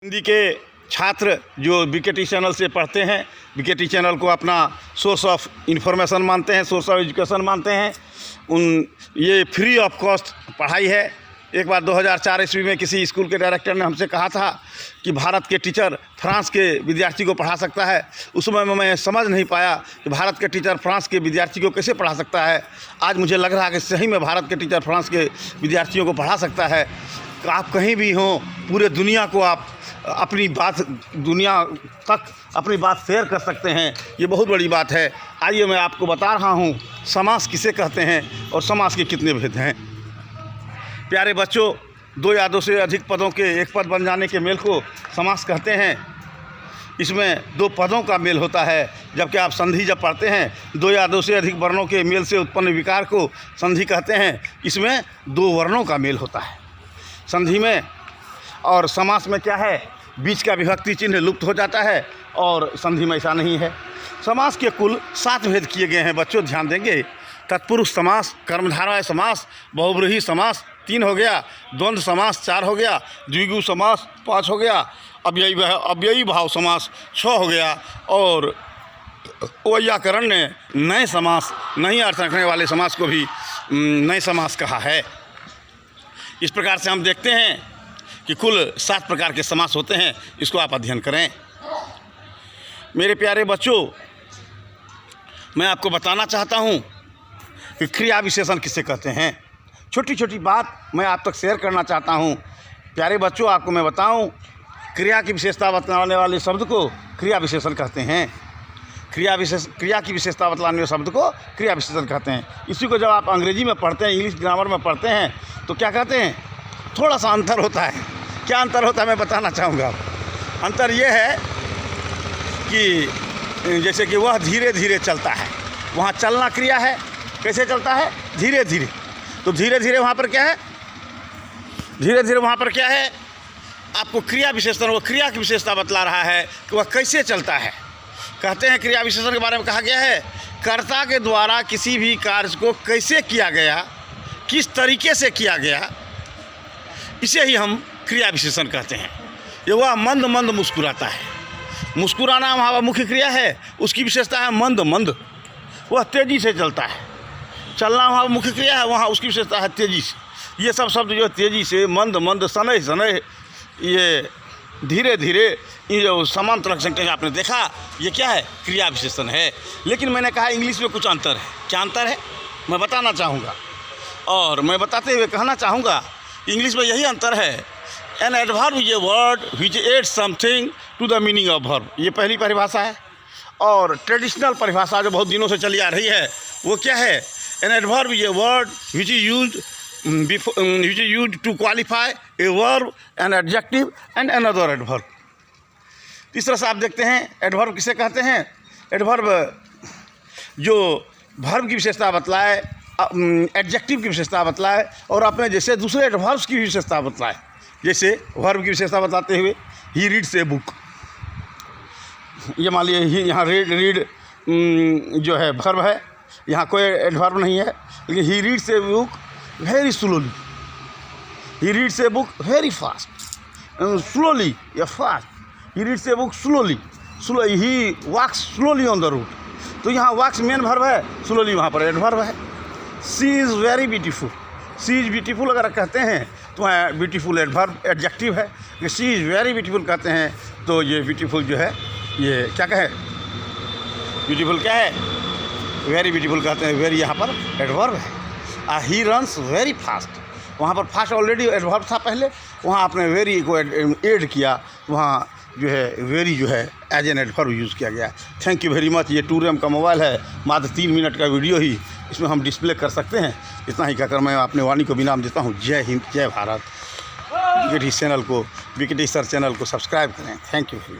हिंदी के छात्र जो बीकेटी चैनल से पढ़ते हैं, बीकेटी चैनल को अपना सोर्स ऑफ इंफॉर्मेशन मानते हैं, सोर्स ऑफ एजुकेशन मानते हैं। ये फ्री ऑफ कॉस्ट पढ़ाई है। एक बार 2004 ईस्वी में किसी स्कूल के डायरेक्टर ने हमसे कहा था कि भारत के टीचर फ्रांस के विद्यार्थी को पढ़ा सकता है। उस समय मैं समझ नहीं पाया कि भारत के टीचर फ्रांस के विद्यार्थी को कैसे पढ़ा सकता है। आज मुझे लग रहा है कि सही में भारत के टीचर फ्रांस के विद्यार्थियों को पढ़ा सकता है। आप कहीं भी हों, पूरे दुनिया को आप अपनी बात दुनिया तक अपनी बात शेयर कर सकते हैं। ये बहुत बड़ी बात है। आइए मैं आपको बता रहा हूँ समास किसे कहते हैं और समास के कितने भेद हैं। प्यारे बच्चों, दो या दो से अधिक पदों के एक पद बन जाने के मेल को समास कहते हैं। इसमें दो पदों का मेल होता है, जबकि आप संधि जब पढ़ते हैं दो या दो से अधिक वर्णों के मेल से उत्पन्न विकार को संधि कहते हैं। इसमें दो वर्णों का मेल होता है संधि में। और समास में क्या है, बीच का विभक्ति चिन्ह लुप्त हो जाता है और संधि में ऐसा नहीं है। समास के कुल 7 भेद किए गए हैं बच्चों, ध्यान देंगे। तत्पुरुष समास, कर्मधारय समास, बहुब्रीहि समास 3 हो गया, द्वंद्व समास 4 हो गया, द्विगु समास 5 हो गया, अव्ययी भाव समास 6 हो गया और वैयाकरण ने नए समास, नई अर्थ रखने वाले समास को भी नए समास कहा है। इस प्रकार से हम देखते हैं कि कुल 7 प्रकार के समास होते हैं। इसको आप अध्ययन करें। मेरे प्यारे बच्चों, मैं आपको बताना चाहता हूं कि क्रिया विशेषण किसे कहते हैं। छोटी छोटी बात मैं आप तक शेयर करना चाहता हूं। प्यारे बच्चों, आपको मैं बताऊं, क्रिया की विशेषता बतलाने वाले शब्द को क्रिया विशेषण कहते हैं। क्रिया की विशेषता बतलाने वाले शब्द को क्रिया विशेषण कहते हैं। इसी को जब आप अंग्रेजी में पढ़ते हैं, इंग्लिश ग्रामर में पढ़ते हैं, तो क्या कहते हैं, थोड़ा सा अंतर होता है। क्या अंतर होता है मैं बताना चाहूँगा। अंतर ये है कि जैसे कि वह धीरे धीरे चलता है, वहाँ चलना क्रिया है। कैसे चलता है? धीरे धीरे। तो धीरे धीरे वहाँ पर क्या है, धीरे धीरे वहाँ पर क्या है, आपको क्रिया विशेषण, वो क्रिया की विशेषता बतला रहा है कि वह कैसे चलता है। कहते हैं क्रिया विशेषण के बारे में कहा गया है, कर्ता के द्वारा किसी भी कार्य को कैसे किया गया, किस तरीके से किया गया, इसे ही हम क्रिया विशेषण कहते हैं। ये वह मंद मंद मुस्कुराता है। मुस्कुराना वहाँ मुख्य क्रिया है, उसकी विशेषता है मंद मंद। वह तेज़ी से चलता है। चलना वहाँ मुख्य क्रिया है, वहाँ उसकी विशेषता है तेज़ी से। ये सब शब्द जो तेज़ी से, मंद मंद, शनैः शनैः, ये धीरे धीरे, ये जो समांतर सेंटेंस आपने देखा, ये क्या है, क्रिया विशेषण है। लेकिन मैंने कहा इंग्लिश में कुछ अंतर है। क्या अंतर है मैं बताना चाहूँगा, और मैं बताते हुए कहना चाहूँगा इंग्लिश में यही अंतर है, an adverb is a word which adds something to the meaning of verb. ये पहली परिभाषा है। और ट्रेडिशनल परिभाषा जो बहुत दिनों से चली आ रही है वो क्या है, an adverb is a word which is used to qualify a verb, an adjective and another adverb. तीसरा से आप देखते हैं एडवर्ब किसे कहते हैं। एडवर्ब जो वर्ब की विशेषता बतलाए, एडजेक्टिव की विशेषता बतलाए और अपने जैसे दूसरे एडवर्ब्स की विशेषता बतलाए। जैसे वर्ब की विशेषता बताते हुए ही रीड्स ए बुक, ये मान लीजिए यहाँ रीड जो है वर्ब है, यहाँ कोई एडवर्ब नहीं है, लेकिन he reads a book very slowly, he reads a book very fast, slowly या fast, he reads a book slowly, he walks slowly on the route. तो यहाँ वॉक्स मेन वर्ब है, स्लोली वहाँ पर एडवर्ब है। She is very beautiful, she is beautiful अगर कहते हैं तो ब्यूटीफुल एडवर्ब एडजेक्टिव है। कि सी इज़ वेरी ब्यूटीफुल कहते हैं तो ये ब्यूटीफुल जो है, ये क्या कहे, ब्यूटीफुल क्या है, वेरी ब्यूटीफुल कहते हैं। वेरी यहाँ पर एडवर्ब है। ही रन्स वेरी फास्ट, वहाँ पर फास्ट ऑलरेडी एडवर्ब था पहले, वहाँ आपने वेरी को ऐड किया, वहाँ जो है वेरी जो है एज एन एडवर्ब यूज़ किया गया। Thank you very much. ये 2 RAM का मोबाइल है, मात्र 3 मिनट का वीडियो ही इसमें हम डिस्प्ले कर सकते हैं। इतना ही कहकर मैं अपने वाणी को विराम देता हूँ। जय हिंद, जय भारत। बीकेटी चैनल को, बीकेटी सर चैनल को सब्सक्राइब करें। Thank you.